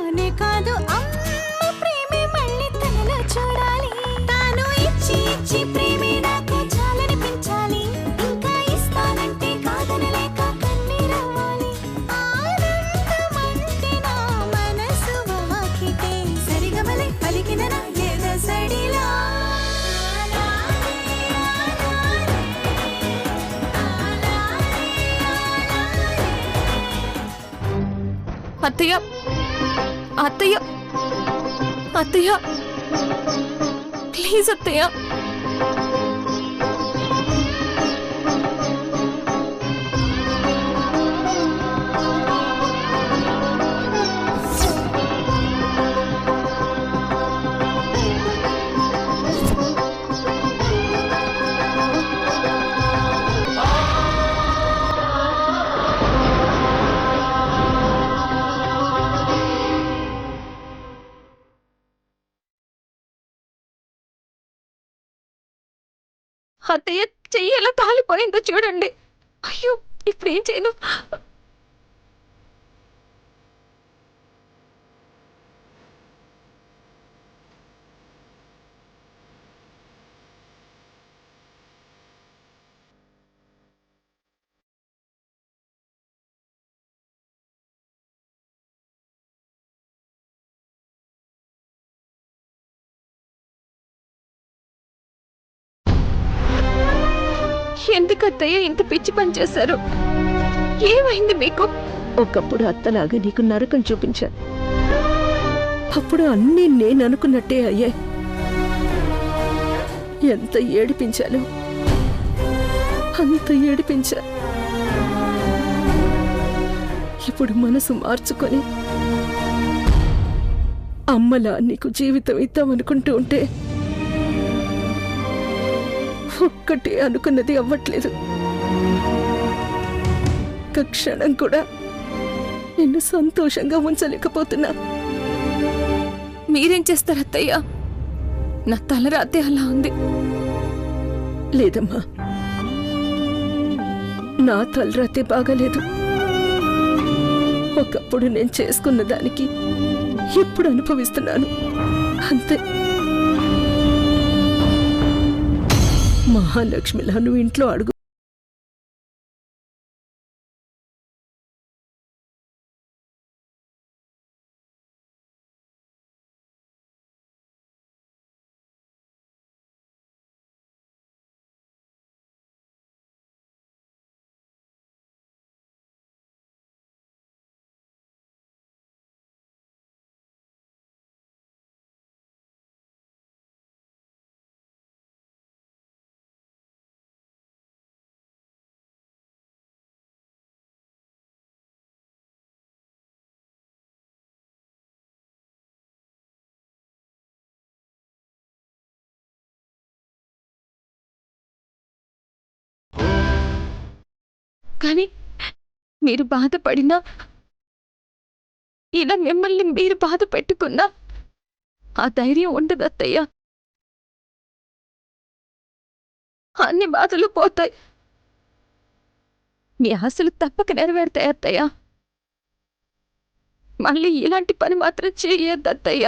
నానే కాదు అమ్మ ప్రేమే మళ్ళీ తనలో చూడాలి. తాను ఇచ్చి ఇచ్చి ప్రేమే నాకు చాలనిపించాలి. ఇంకా ఇస్తానంటే కాదనలేక కన్నీరవ్వాలి. ఆనందమంటే నా మనసు వాకిటే సరిగమలే పలికిన నా ఎదసడిలా. అత్తయ్య అత్తయ్య అత్తయ్య ప్లీజ్ అత్తయ్య. అత్తయ్య చెయ్యి ఎలా కాలిపోయిందో చూడండి. అయ్యో ఇప్పుడు ఏం చేయను. ఎందుకు అత్తయ్య ఇంత పిచ్చి పని చేశారు? ఏమైంది మీకు? ఒకప్పుడు అత్తలాగా నీకు నరకం చూపించాను. అప్పుడు అన్నీ నేను అనుకున్నట్టే అయ్యాయి. ఎంత ఏడిపించాలో అంత ఏడిపించా. ఇప్పుడు మనసు మార్చుకొని అమ్మలా నీకు జీవితం ఇద్దామనుకుంటూ ఉంటే ఒక్కటే అనుకున్నది అవ్వట్లేదు. ఒక్క క్షణం కూడా నిన్ను సంతోషంగా ఉంచలేకపోతున్నా. మీరేం చేస్తారు అత్తయ్య? నా తలరాతే అలా ఉంది. లేదమ్మా, నా తలరాతే బాగాలేదు. ఒకప్పుడు నేను చేసుకున్న దానికి ఇప్పుడు అనుభవిస్తున్నాను అంతే. మహాలక్ష్మిలా నువ్వు ఇంట్లో అడుగు కానీ మీరు బాధపడినా, ఇలా మిమ్మల్ని మీరు బాధ పెట్టుకున్నా ఆ ధైర్యం ఉండదు అత్తయ్య. అన్ని బాధలు పోతాయి. మీ ఆశలు తప్పక నెరవేరుతాయి అత్తయ్య. మళ్ళీ ఇలాంటి పని మాత్రం చేయొద్దు అత్తయ్య.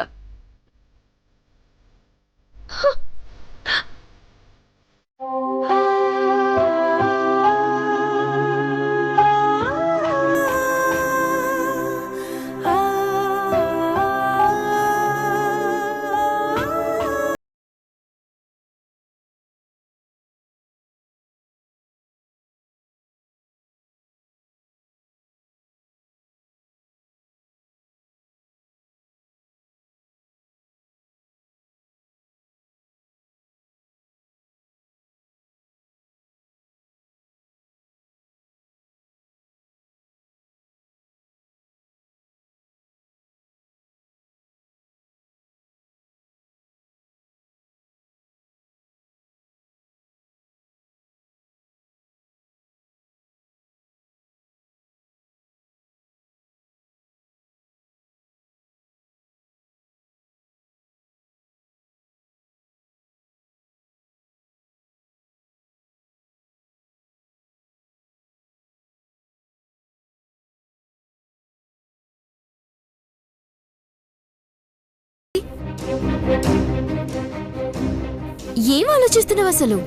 ఏం ఆలోచిస్తున్నావు అసలు?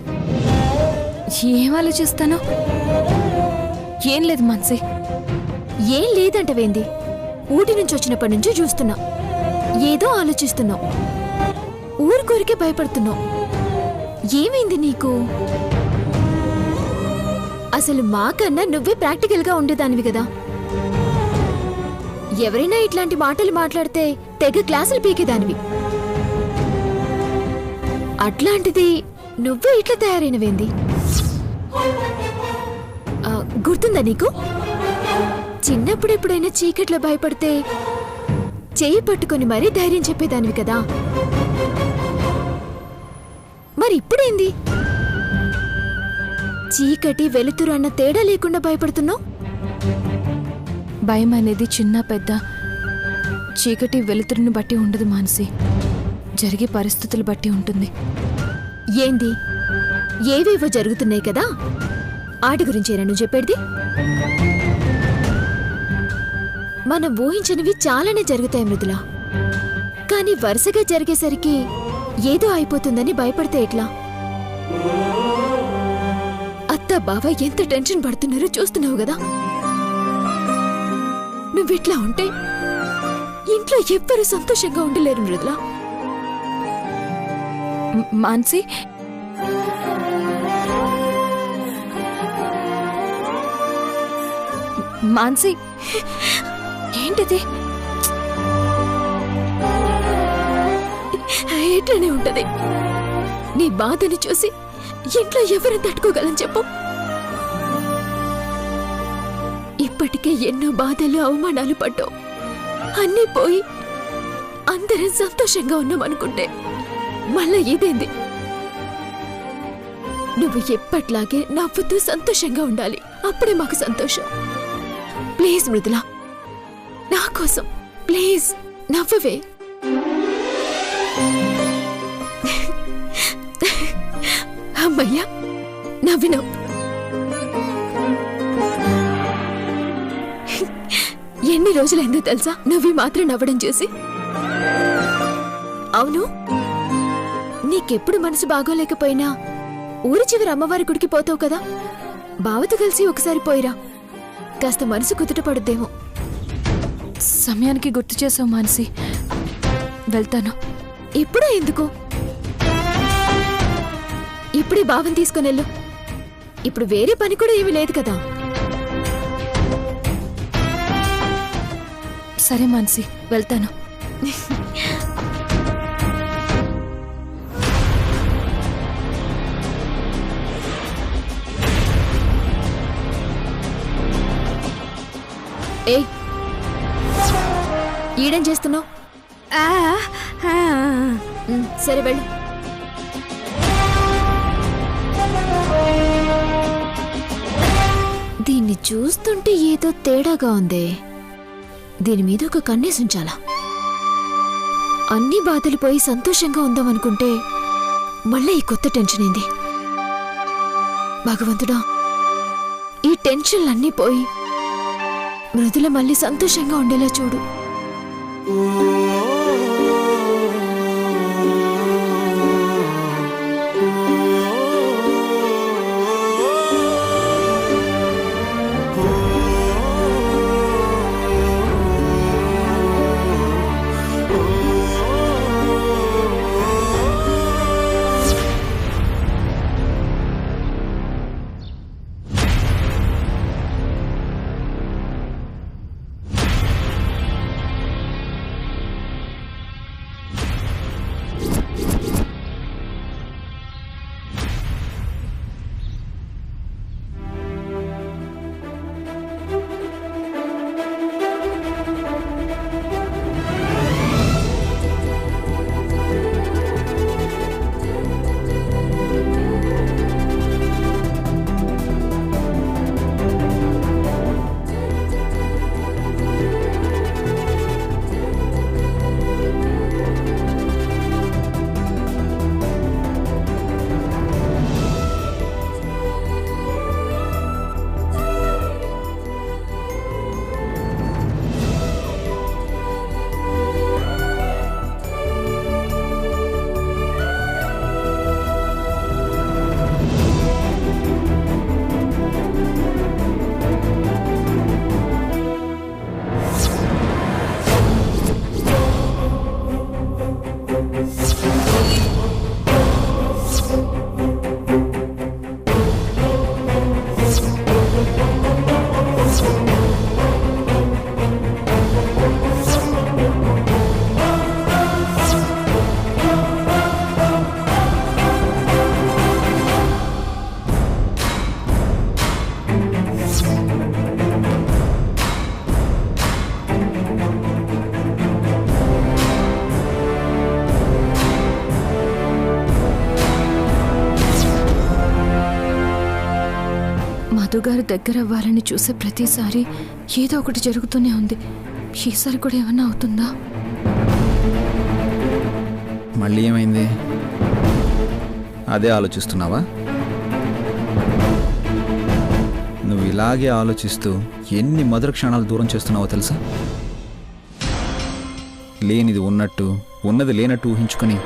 ఏం ఆలోచిస్తాను? ఏం లేదు మాన్సి. ఏం లేదంటవేంది? ఊటి నుంచి వచ్చినప్పటి నుంచి చూస్తున్నా, ఏదో ఆలోచిస్తున్నావు, ఊరికొరికే భయపడుతున్నావు. ఏమైంది నీకు? అసలు మాకన్నా నువ్వే ప్రాక్టికల్గా ఉండేదానివి కదా. ఎవరైనా ఇట్లాంటి మాటలు మాట్లాడితే తెగ క్లాసులు పీకేదానివి. అట్లాంటిది నువ్వే ఇట్లా తయారైనవేంది? గుర్తుందా నీకు? చిన్నప్పుడెప్పుడైనా చీకట్లో భయపడితే చెయ్యి పట్టుకొని మరీ ధైర్యం చెప్పేదానివి కదా. మరి ఇప్పుడేంది? చీకటి వెలుతురు అన్న తేడా లేకుండా భయపడుతున్నావు. భయం అనేది చిన్న పెద్ద, చీకటి వెలుతురుని బట్టి ఉండదు మానసి, జరిగే పరిస్థితులు బట్టి ఉంటుంది. ఏంది? ఏవేవో జరుగుతున్నాయి కదా, ఆటి గురించేనా నువ్వు చెప్పేది? మనం ఊహించనివి చాలానే జరుగుతాయి మృదుల. కానీ వరుసగా జరిగేసరికి ఏదో అయిపోతుందని భయపడితే ఎట్లా? అత్త బావ ఎంత టెన్షన్ పడుతున్నారో చూస్తున్నావు కదా. నువ్విట్లా ఉంటే ఇంట్లో ఎవ్వరూ సంతోషంగా ఉండలేరు మృదుల. మాన్సి, మాన్సి, ఏంటిది? ఎట్లనే ఉంటది. నీ బాధని చూసి ఇంట్లో ఎవరు తట్టుకోగలని చెప్పు. ఇప్పటికే ఎన్నో బాధలు అవమానాలు పడ్డావు. అన్నీ పోయి అందరం సంతోషంగా ఉన్నామనుకుంటే మళ్ళా ఇదేంది? నువ్వు ఎప్పట్లాగే నవ్వుతూ సంతోషంగా ఉండాలి. అప్పుడే మాకు సంతోషం. ప్లీజ్ మృదుల, నా కోసం ప్లీజ్ నవ్వవే. అమ్మయ్యా, నవ్వినావు. ఎన్ని రోజులైందో తెలుసా నువ్వు మాత్రం నవ్వడం చూసి? అవును, నీకెప్పుడు మనసు బాగోలేకపోయినా ఊరి చివరి అమ్మవారి గుడికి పోతావు కదా. బావతో కలిసి ఒకసారి పోయిరా, కాస్త మనసు కుదుట పడుద్దేమో. సమయానికి గుర్తు చేసావు మానసి, వెళ్తాను. ఇప్పుడే ఎందుకు? ఇప్పుడే బావని తీసుకునెళ్ళు. ఇప్పుడు వేరే పని కూడా ఏమీ లేదు కదా. సరే మానసి, వెళ్తాను. ఏయ్, ఈడేం చేస్తున్నావు? సరే వెళ్ళు. దీన్ని చూస్తుంటే ఏదో తేడాగా ఉందే. దీని మీద ఒక కన్నేసి ఉంచాలా? అన్ని బాధలు పోయి సంతోషంగా ఉందామనుకుంటే మళ్ళీ ఈ కొత్త టెన్షన్ ఏంది? భగవంతుడా, ఈ టెన్షన్లన్నీ పోయి మృదుల మళ్ళీ సంతోషంగా ఉండేలా చూడు. మధుగారు దగ్గర అవ్వాలని చూసే ప్రతిసారి ఏదో ఒకటి జరుగుతూనే ఉంది. ఈసారి కూడా ఏమన్నా అవుతుందా? మళ్ళీ ఏమైంది? అదే ఆలోచిస్తున్నావా? నువ్వు ఇలాగే ఆలోచిస్తూ ఎన్ని మధుర క్షణాలు దూరం చేస్తున్నావో తెలుసా? లేనిది ఉన్నట్టు, ఉన్నది లేనట్టు ఊహించుకొని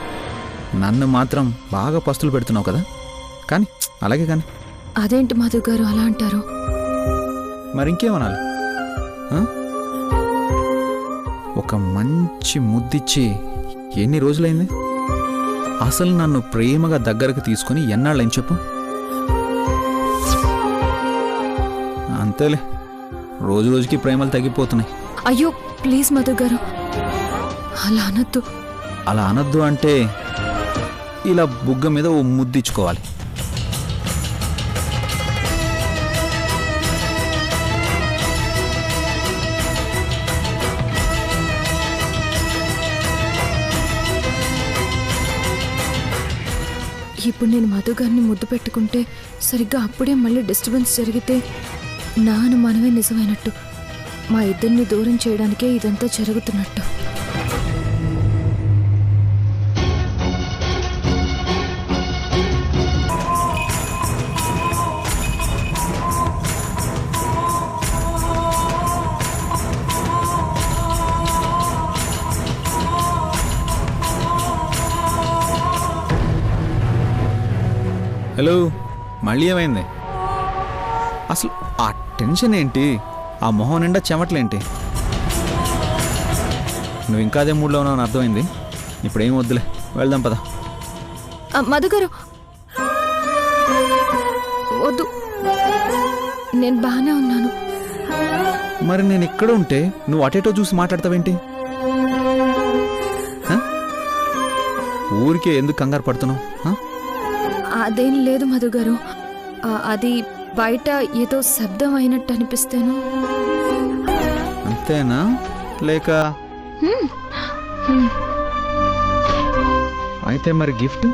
నన్ను మాత్రం బాగా పస్తులు పెడుతున్నావు కదా. కానీ అలాగే కానీ. అదేంటి మధుగారు అలా అంటారు? మరింకేమనాలి? ఒక మంచి ముద్దిచ్చి ఎన్ని రోజులైంది? అసలు నన్ను ప్రేమగా దగ్గరకు తీసుకుని ఎన్నాళ్ళని చెప్పు. అంతేలే, రోజు రోజుకి ప్రేమలు తగ్గిపోతున్నాయి. అయ్యో ప్లీజ్ మధుగారు, అలా అనొద్దు. అలా అనొద్దు అంటే ఇలా బుగ్గ మీద ఓ ముద్దిచ్చుకోవాలి. ఇప్పుడు నేను మధుగారిని ముద్దు పెట్టుకుంటే సరిగ్గా అప్పుడే మళ్ళీ డిస్టర్బెన్స్ జరిగితే నా అనుమానమే నిజమైనట్టు. మా ఇద్దరిని దూరం చేయడానికే ఇదంతా జరుగుతున్నట్టు. హలో, మళ్ళీ ఏమైంది? అసలు ఆ టెన్షన్ ఏంటి? ఆ మొహం నిండా చెమట్లేంటి? నువ్వు ఇంకా అదే మూడ్లో ఉన్నావు అని అర్థమైంది. ఇప్పుడేం వద్దులే, వెళ్దాం పద. మధుగారు వద్దు, నేను బాగానే ఉన్నాను. మరి నేను ఇక్కడ ఉంటే నువ్వు అటేటో చూసి మాట్లాడతావేంటి? ఊరికే ఎందుకు కంగారు పడుతున్నావు? అదేం లేదు మధుగారు, అది బయట ఏదో శబ్దం అయినట్టు అనిపిస్తేను. అంతేనా? లేక అయితే మరి గిఫ్ట్?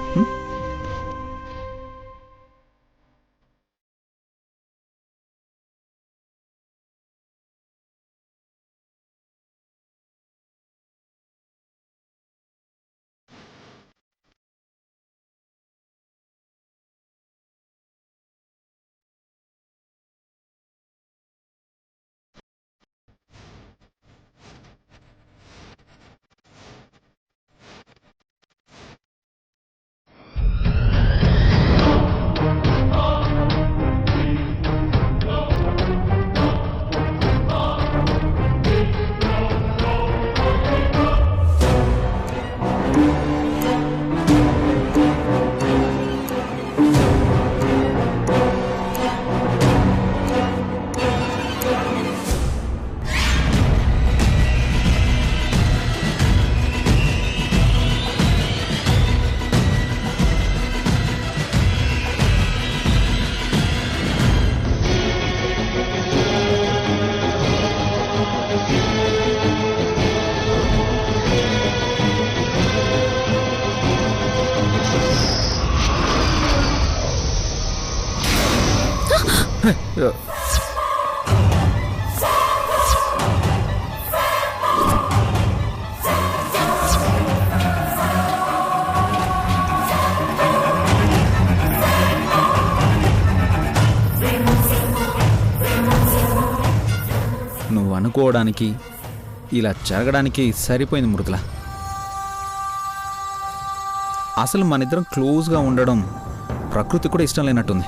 నువ్వు అనుకోవడానికి ఇలా జరగడానికి సరిపోయింది మృదుల. అసలు మనిద్దరం క్లోజ్గా ఉండడం ప్రకృతి కూడా ఇష్టం లేనట్టుంది.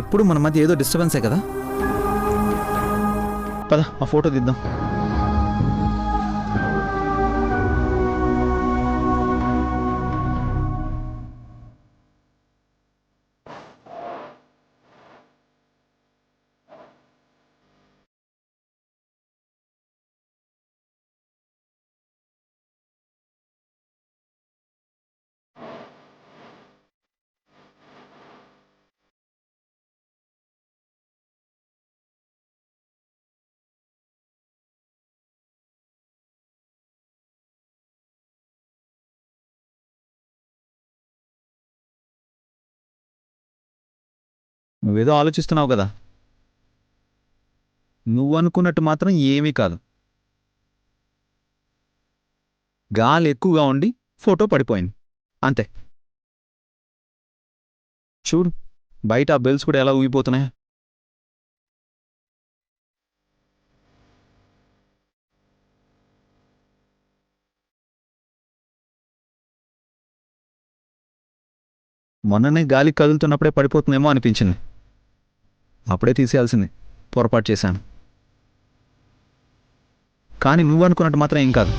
ఎప్పుడు మన మధ్య ఏదో డిస్టర్బెన్సే కదా. పద ఆ ఫోటో తీద్దాం. నువ్వేదో ఆలోచిస్తున్నావు కదా, నువ్వు అనుకున్నట్టు మాత్రం ఏమీ కాదు. గాలి ఎక్కువగా ఉండి ఫోటో పడిపోయింది అంతే. చూడు బయట ఆ బెల్స్ కూడా ఎలా ఊగిపోతున్నాయి. మొన్ననే గాలి కదులుతున్నప్పుడే పడిపోతుందేమో అనిపించింది. అప్పుడే తీసేయాల్సింది, పొరపాటు చేశాను. కానీ నువ్వు అనుకున్నట్టు మాత్రం ఏం కాదు.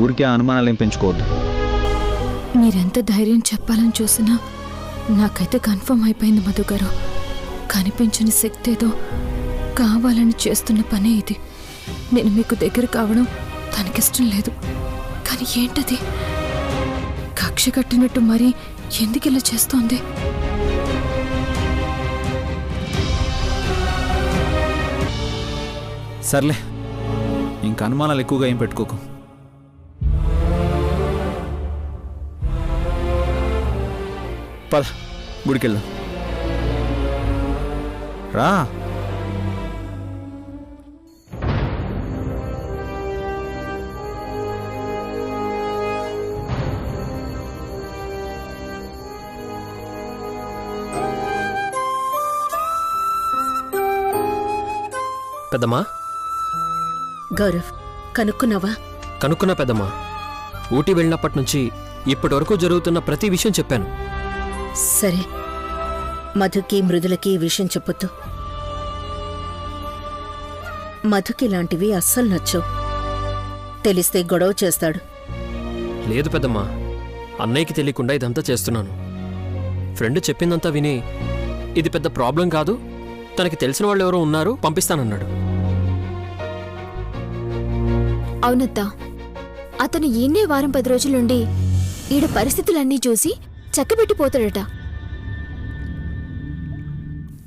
ఊరికే అనుమానాలు ఏం పెంచుకోవద్దు. మీరెంత ధైర్యం చెప్పాలని చూసినా నాకైతే కన్ఫర్మ్ అయిపోయింది మధు గారు. కనిపించని శక్తి ఏదో కావాలని చేస్తున్న పనే ఇది. నేను మీకు దగ్గర కావడం తనకిష్టం లేదు. కానీ ఏంటది? కక్ష కట్టినట్టు మరి ఎందుకు ఇలా చేస్తోంది? సర్లే, ఇంక అనుమానాలు ఎక్కువగా ఏం పెట్టుకోకు. పద గుడికెళ్దాం. రా. పెద్దమ్మా. గౌరవ్, కనుక్కున్నావా? కనుక్కున్నా పెద్దమ్మా. ఊటీ వెళ్ళినప్పటి నుంచి ఇప్పటి వరకు జరుగుతున్న ప్రతి విషయం చెప్పాను. సరే, మధుకి మృదులకి ఈ విషయం చెప్పొద్దు. మధుకి ఇలాంటివి అస్సలు నచ్చవు. తెలిస్తే గొడవ చేస్తాడు. లేదు పెద్దమ్మా, అన్నయ్యకి తెలియకుండా ఇదంతా చేస్తున్నాను. ఫ్రెండ్ చెప్పిందంతా విని ఇది పెద్ద ప్రాబ్లం కాదు, తనకి తెలిసిన వాళ్ళు ఎవరో ఉన్నారు, పంపిస్తానన్నాడు. అవునత్తా, అతను ఈయన్నే వారం 10 రోజులుండి ఈడ పరిస్థితులన్నీ చూసి చక్కబెట్టిపోతాడట.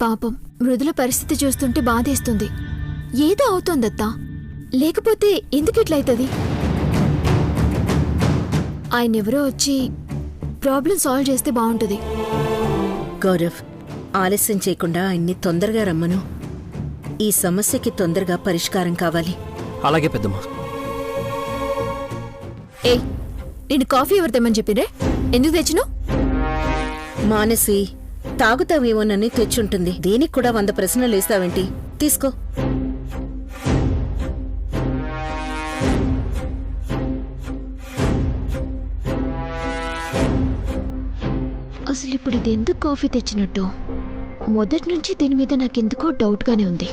పాపం మృదుల పరిస్థితి చూస్తుంటే బాధేస్తుంది. ఏదో అవుతోందత్తా, లేకపోతే ఎందుకిట్లయితది? ఆయనెవరో వచ్చి ప్రాబ్లం సాల్వ్ చేస్తే బాగుంటుంది. గౌరవ్, ఆలస్యం చేయకుండా ఆయన్ని తొందరగా రమ్మను. ఈ సమస్యకి తొందరగా పరిష్కారం కావాలి. అలాగే పెద్దమ్మా. ఏయ్, నేను కాఫీ ఎవరు తెమ్మని చెప్పిరే? ఎందుకు తెచ్చినావు? మానసి, తాగుతావేమోనని తెచ్చుంటుంది. దీనికి కూడా 100 ప్రశ్నలు వేస్తావేంటి? తీసుకో. అసలు ఇప్పుడు ఇది ఎందుకు కాఫీ తెచ్చినట్టు? మొదటి నుంచి దీని మీద నాకెందుకో డౌట్గానే ఉంది.